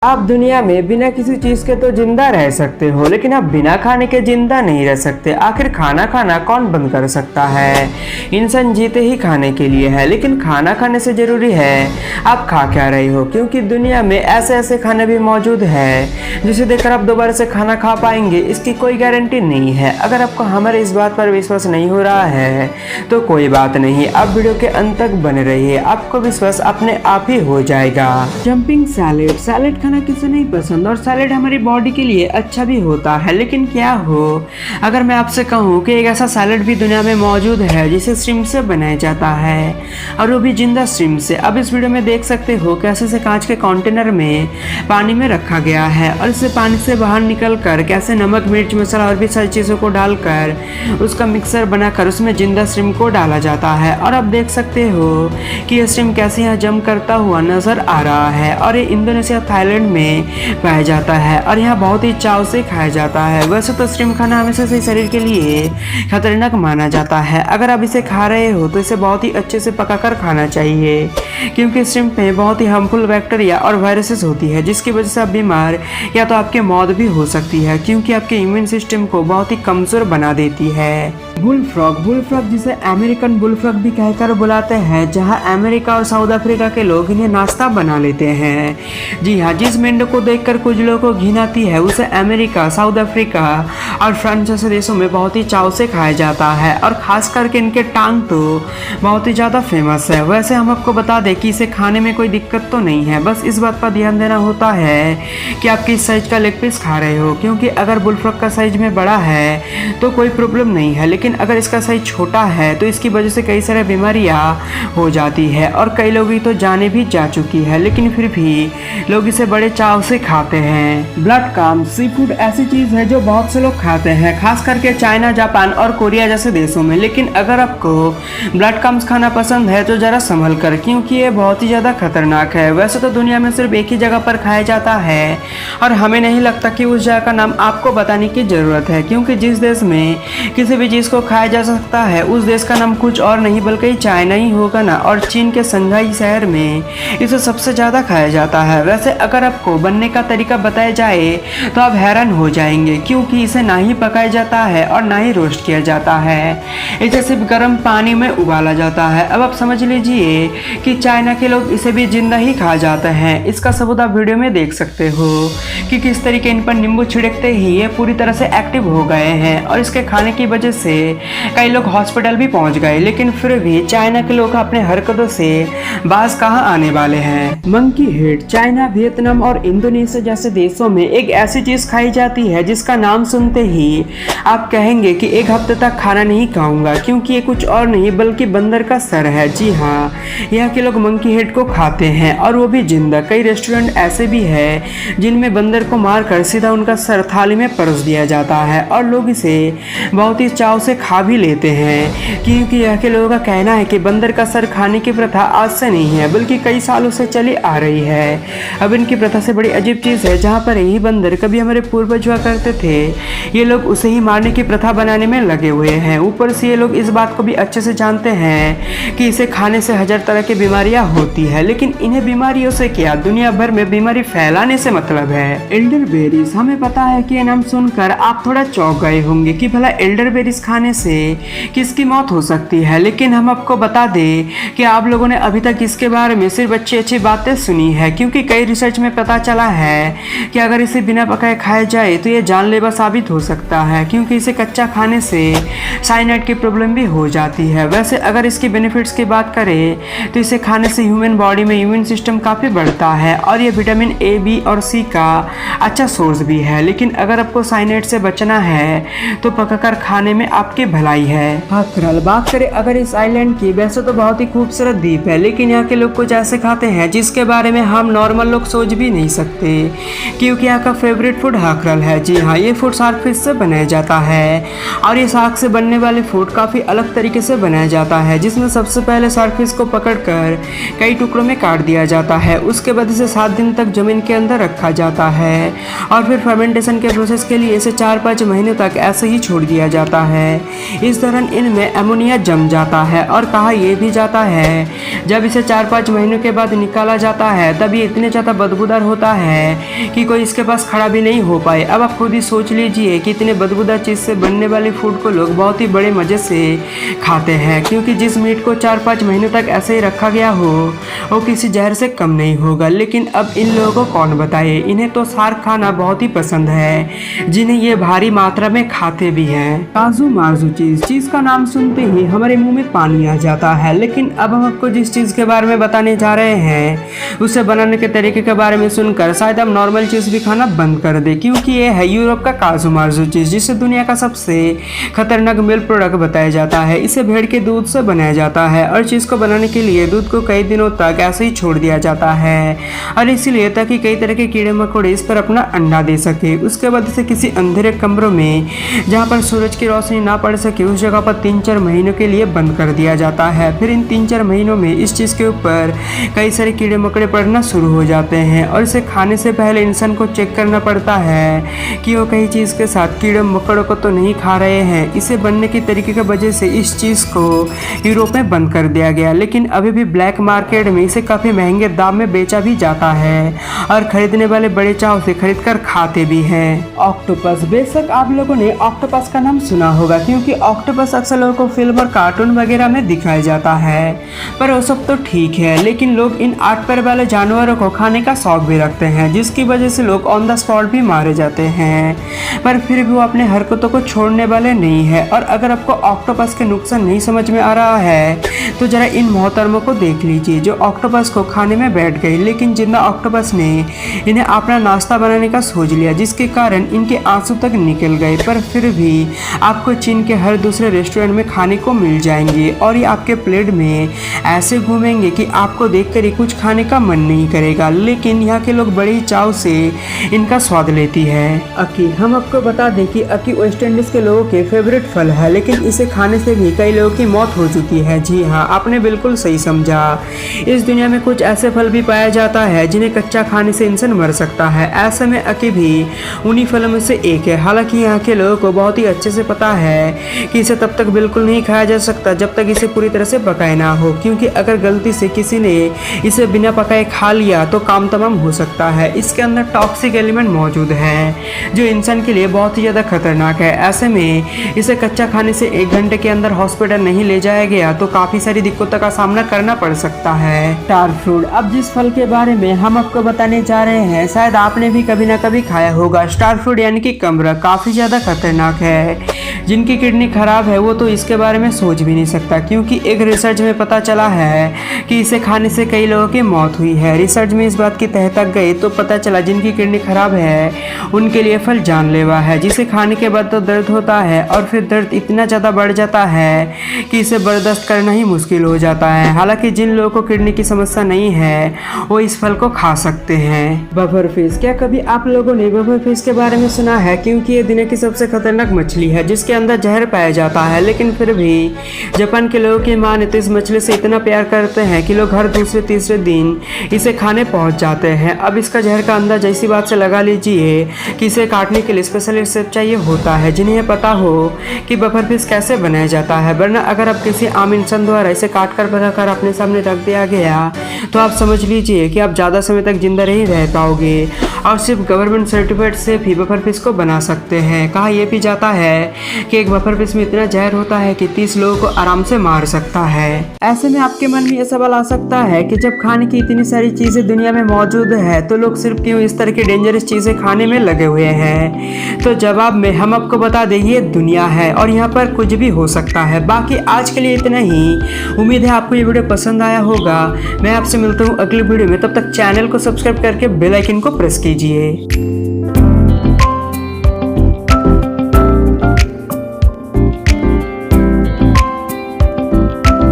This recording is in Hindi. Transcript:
आप दुनिया में बिना किसी चीज के तो जिंदा रह सकते हो, लेकिन आप बिना खाने के जिंदा नहीं रह सकते। आखिर खाना खाना कौन बंद कर सकता है? इंसान जीते ही खाने के लिए है, लेकिन खाना खाने से जरूरी है आप खा क्या रहे हो, क्योंकि दुनिया में ऐसे ऐसे खाने भी मौजूद है जिसे देखकर आप दोबारा से खाना खा पाएंगे, इसकी कोई गारंटी नहीं है। अगर आपको हमारे इस बात पर विश्वास नहीं हो रहा है तो कोई बात नहीं, आप वीडियो के अंत तक बने रहिए, आपको विश्वास अपने आप ही हो जाएगा। Jumping salad. सैलेड खाना किसे नहीं पसंद, और सैलेड हमारी बॉडी के लिए अच्छा भी होता है, लेकिन क्या हो अगर मैं आपसे कहूँ कि एक ऐसा सैलेड भी दुनिया में मौजूद है जिसे श्रिम्प से बनाया जाता है, और वो भी जिंदा श्रिम्प से। अब इस वीडियो में देख सकते हो कैसे इसे कांच के कंटेनर में पानी में रखा गया है, और इसे पानी से बाहर निकल कर कैसे नमक, मिर्च, मसाला और भी सारी चीज़ों को डालकर उसका मिक्सर बनाकर उसमें जिंदा श्रिम्प को डाला जाता है। और अब देख सकते हो कि ये श्रिम्प कैसे यहाँ जम करता हुआ नजर आ रहा है, और ये इंडोनेशिया, थाईलैंड में पाया जाता है और यहाँ बहुत ही चाव से खाया जाता है। वैसे तो श्रिम्प खाना हमेशा से शरीर के लिए खतरनाक माना जाता है। अगर आप इसे खा रहे हो तो इसे बहुत ही अच्छे से पकाकर खाना चाहिए, क्योंकि श्रिम्प में बहुत ही हार्मफुल बैक्टीरिया और वायरसेस होती है, जिसकी वजह से आप बीमार या तो आपकी मौत भी हो सकती है, क्योंकि आपके इम्यून सिस्टम को बहुत ही कमजोर बना देती है। Bull frog. बुल फ्रॉग जिसे अमेरिकन बुल फ्रॉग भी कहकर बुलाते हैं, जहां अमेरिका और साउथ अफ्रीका के लोग इन्हें नाश्ता बना लेते हैं। जी हाँ, जिस मेंढक को देखकर कुछ लोगों को घिन आती है उसे अमेरिका, साउथ अफ्रीका और फ्रांस जैसे देशों में बहुत ही चाव से खाया जाता है, और खास करके इनके टांग तो बहुत ही ज़्यादा फेमस है। वैसे हम आपको बता दें कि इसे खाने में कोई दिक्कत तो नहीं है, बस इस बात पर ध्यान देना होता है कि आप किस साइज का लेग पीस खा रहे हो, क्योंकि अगर बुल फ्रॉग का साइज में बड़ा है तो कोई प्रॉब्लम नहीं है, लेकिन अगर इसका साइज छोटा है तो इसकी वजह से कई सारी बीमारियां हो जाती है, और कई लोगों की तो जाने भी जा चुकी है, लेकिन फिर भी लोग इसे बड़े चाव से खाते हैं। ब्लड काम। सी फूड ऐसी चीज है जो बहुत से लोग खाते हैं, खास करके चाइना, जापान और कोरिया जैसे देशों में। लेकिन अगर आपको ब्लड कम्स खाना पसंद है तो जरा संभल कर, क्योंकि ये बहुत ही ज्यादा खतरनाक है। वैसे तो दुनिया में सिर्फ एक ही जगह पर खाया जाता है, और हमें नहीं लगता कि उस जगह का नाम आपको बताने की जरूरत है, क्योंकि जिस देश में किसी भी चीज को खाया जा सकता है उस देश का नाम कुछ और नहीं बल्कि चाइना ही होगा ना, और चीन के संघाई शहर में इसे सबसे ज्यादा खाया जाता है। वैसे अगर आपको बनने का तरीका बताया जाए तो आप हैरान हो जाएंगे, क्योंकि इसे ना ही पकाया जाता है और ना ही रोस्ट किया जाता है, इसे सिर्फ गर्म पानी में उबाला जाता है। अब आप समझ लीजिए कि चाइना के लोग इसे भी जिंदा ही खा जाते हैं। इसका सबूत आप वीडियो में देख सकते हो कि किस तरीके इन पर नींबू छिड़कते ही ये पूरी तरह से एक्टिव हो गए हैं, और इसके खाने की वजह से कई लोग हॉस्पिटल भी पहुंच गए, लेकिन फिर भी चाइना के लोग अपने हरकतों से बाज कहां आने वाले हैं। Monkey head. चाइना, वियतनाम और इंडोनेशिया जैसे देशों में एक ऐसी चीज खाई जाती है जिसका नाम सुनते ही आप कहेंगे कि एक हफ्ते तक खाना नहीं खाऊंगा, क्योंकि ये कुछ और नहीं बल्कि बंदर का सर है। जी हाँ, यहाँ के लोग मंकी हेड को खाते हैं, और वो भी जिंदा। कई रेस्टोरेंट ऐसे भी है जिनमें बंदर को मारकर सीधा उनका सर थाली में परोस दिया जाता है, और लोग इसे बहुत ही चाव से खा भी लेते हैं, क्योंकि यहाँ के लोगों का कहना है कि बंदर का सर खाने की प्रथा आज से नहीं है बल्कि कई सालों से चली आ रही है। अब इनकी प्रथा से बड़ी अजीब चीज़ है, जहाँ पर यही बंदर कभी हमारे पूर्वज हुआ करते थे, ये लोग उसे ही मारने की प्रथा बनाने में लगे हुए हैं। ऊपर से ये लोग इस बात को भी अच्छे से जानते हैं कि इसे खाने से हजार तरह की बीमारियां होती है, लेकिन इन्हें बीमारियों से क्या, दुनिया भर में बीमारी फैलाने से मतलब है। एल्डरबेरीज। हमें पता है कि ये नाम सुनकर आप थोड़ा चौंक गए होंगे कि भला एल्डरबेरीज खाने से किसकी मौत हो सकती है, लेकिन हम आपको बता दें कि आप लोगों ने अभी तक इसके बारे में सिर्फ अच्छी अच्छी बातें सुनी है, क्योंकि कई रिसर्च में पता चला है कि अगर इसे बिना पकाए खाया जाए तो ये जानलेवा साबित हो सकता है, क्योंकि इसे कच्चा खाने से साइनाइड की प्रॉब्लम भी हो जाती है। वैसे अगर इसकी बेनिफिट्स की बात करें तो इसे खाने से ह्यूमन बॉडी में इम्यून सिस्टम काफ़ी बढ़ता है, और ये विटामिन ए, बी और सी का अच्छा सोर्स भी है। लेकिन अगर आपको साइनाइड से बचना है तो पकाकर खाने में आपकी भलाई है। हाकरल। बात करें अगर इस आइलैंड की, वैसे तो बहुत ही खूबसूरत द्वीप है, लेकिन यहाँ के लोग कुछ ऐसे खाते हैं जिसके बारे में हम नॉर्मल लोग सोच भी नहीं सकते, क्योंकि यहाँ का फेवरेट फूड हाकरल है। जी हाँ, ये फूड शार्क फिश से बनाया जाता है, और ये शार्क से बनने वाले फूड काफ़ी अलग तरीके से बनाया जाता है, जिसमें सबसे पहले शार्क फिश को पकड़कर कई टुकड़ों में काट दिया जाता है। उसके बाद इसे 7 दिन तक जमीन के अंदर रखा जाता है, और फिर फर्मेंटेशन के प्रोसेस के लिए इसे 4-5 महीने तक ऐसे ही छोड़ दिया जाता है। इस दौरान इनमें अमोनिया जम जाता है और कहा यह भी जाता है जब इसे 4-5 महीनों के बाद निकाला जाता है तब ये इतने ज़्यादा बदबूदार होता है कि कोई इसके पास खड़ा भी नहीं हो पाए। अब आप खुद ही सोच लीजिए कि इतने बदबूदार चीज़ से बनने वाली फूड को लोग बहुत ही बड़े मज़े से खाते हैं, क्योंकि जिस मीट को 4-5 महीनों तक ऐसे ही रखा गया हो वो किसी जहर से कम नहीं होगा। लेकिन अब इन लोगों को कौन बताए, इन्हें तो शार्क खाना बहुत ही पसंद है, जिन्हें ये भारी मात्रा में खाते भी हैं। काजू मार्जू चीज़ का नाम सुनते ही हमारे मुंह में पानी आ जाता है। लेकिन अब हम आपको जिस चीज़ के बारे में बताने जा रहे हैं उसे बनाने के तरीके के बारे में सुनकर शायद हम नॉर्मल चीज़ भी खाना बंद कर दे, क्योंकि ये है यूरोप का काजू मार्जू चीज़, जिसे दुनिया का सबसे खतरनाक मिल्क प्रोडक्ट बताया जाता है। इसे भेड़ के दूध से बनाया जाता है और चीज़ को बनाने के लिए दूध को कई दिनों तक ऐसे ही छोड़ दिया जाता है और इसीलिए ताकि कई तरह के कीड़े मकोड़े इस पर अपना अंडा दे सके। उसके बाद इसे किसी अंधेरे कमरों में जहाँ पर सूरज की रोशनी ना पड़ सके उस जगह पर 3-4 महीनों के लिए बंद कर दिया जाता है। फिर इन 3-4 महीनों में इस चीज़ के ऊपर कई सारे कीड़े मकोड़े पड़ना शुरू हो जाते हैं और इसे खाने से पहले इंसान को चेक करना पड़ता है कि वो कहीं चीज़ के साथ कीड़े मकोड़ों को तो नहीं खा रहे हैं। इसे बनने के तरीके की वजह से इस चीज़ को यूरोप में बंद कर दिया गया, लेकिन अभी भी ब्लैक मार्केट में इसे काफ़ी महंगे दाम में बेचा भी जाता है और खरीदने वाले बड़े चाव से खरीद कर खाते भी हैं। ऑक्टोपस, बेशक आप लोगों ने ऑक्टोपस का नाम सुना होगा, क्योंकि ऑक्टोपस अक्सर लोगों को फिल्म और कार्टून वगैरह में दिखाया जाता है, पर वो सब तो ठीक है, लेकिन लोग इन 8 पैर वाले जानवरों को खाने का शौक भी रखते हैं, जिसकी वजह से लोग ऑन द स्पॉट भी मारे जाते हैं, पर फिर भी वो अपने हरकतों को छोड़ने वाले नहीं है। और अगर आपको ऑक्टोपस के नुकसान नहीं समझ में आ रहा है तो जरा इन मोहतरमों को देख लीजिए जो ऑक्टोपस को खाने में बैठ गए, लेकिन जिंदा ऑक्टोपस ने इन्हें अपना नाश्ता बनाने का सोच लिया, जिसके कारण इनके आंसू तक निकल गए। पर फिर भी आपको चीन के हर दूसरे रेस्टोरेंट में खाने को मिल जाएंगे और ये आपके प्लेट में ऐसे घूमेंगे कि आपको देखकर ही कुछ खाने का मन नहीं करेगा, लेकिन यहाँ के लोग बड़ी चाव से इनका स्वाद लेती है। अकी, हम आपको बता दें कि अकी वेस्ट इंडीज के लोगों के फेवरेट फल है, लेकिन इसे खाने से भी कई लोगों की मौत हो चुकी है। जी हाँ, आपने बिल्कुल सही समझा। इस दुनिया में कुछ ऐसे फल भी पाया जाता है जिन्हें कच्चा खाने से इंसान मर सकता है। ऐसे में अकी भी उन्हीं फलों में से एक है। हालांकि यहाँ के लोगों को बहुत ही अच्छे से पता है कि इसे तब तक बिल्कुल नहीं खाया जा सकता जब तक इसे पूरी तरह से पकाया ना हो, क्योंकि अगर गलती से किसी ने इसे बिना पकाए खा लिया तो काम तमाम हो सकता है। इसके अंदर टॉक्सिक एलिमेंट मौजूद है जो इंसान के लिए बहुत ही ज़्यादा खतरनाक है। ऐसे में इसे कच्चा खाने से 1 घंटे के अंदर हॉस्पिटल नहीं ले जाया गया तो काफ़ी सारी दिक्कतों का सामना करना पड़ सकता है। स्टार फ्रूट, अब जिस फल के बारे में हम आपको बताने जा रहे हैं शायद आपने भी कभी ना कभी खाया होगा। स्टार फ्रूट यानी कि कमरा काफ़ी ज़्यादा खतरनाक है। जिनकी किडनी खराब है वो तो इसके बारे में सोच भी नहीं सकता, क्योंकि एक रिसर्च में पता चला है कि इसे खाने से कई लोगों की मौत हुई है। रिसर्च में इस बात की तह तक गई तो पता चला जिनकी किडनी खराब है उनके लिए फल जानलेवा है, जिसे खाने के बाद तो दर्द होता है और फिर दर्द इतना ज़्यादा बढ़ जाता है कि इसे बर्दाश्त करना ही मुश्किल हो जाता है। हालांकि जिन लोगों को किडनी की समस्या नहीं है वो इस फल को खा सकते हैं। बफर फिश, क्या कभी आप लोगों ने बफर फिश के बारे में सुना है? क्योंकि ये दुनिया की सबसे खतरनाक मछली है जिसके अंदर जहर पाया जाता है, लेकिन फिर भी जापान के लोगों की माने तो इस मछली से इतना प्यार करते हैं कि लोग हर दूसरे तीसरे दिन इसे खाने पहुंच जाते हैं। अब इसका जहर का अंदाजा इसी बात से लगा लीजिए कि इसे काटने के लिए स्पेशल रेसिपी चाहिए होता है जिन्हें पता हो कि बफर फिश कैसे बनाया जाता है, वरना अगर अब किसी आम इंसान द्वारा इसे काट कर बनाकर अपने सामने रख दिया गया तो आप समझ लीजिए कि आप ज़्यादा समय तक जिंदा नहीं रह पाओगे और सिर्फ गवर्नमेंट सर्टिफिकेट से भी बफर फिश को बना सकते हैं। कहा यह भी जाता है कि एक बफर फिश में इतना जहर होता है कि 30 लोगों को आराम से मार सकता है। ऐसे में आपके मन में यह सवाल आ सकता है कि जब खाने की इतनी सारी चीजें दुनिया में मौजूद है तो लोग सिर्फ क्यों इस तरह की डेंजरस चीजें खाने में लगे हुए हैं? तो जवाब में हम आपको बता दें ये दुनिया है और यहाँ पर कुछ भी हो सकता है। बाकी आज के लिए इतना ही। उम्मीद है आपको ये वीडियो पसंद आया होगा। मैं आपसे मिलता हूँ अगली वीडियो में, तब तक चैनल को सब्सक्राइब करके बेल आइकन को प्रेस कीजिए।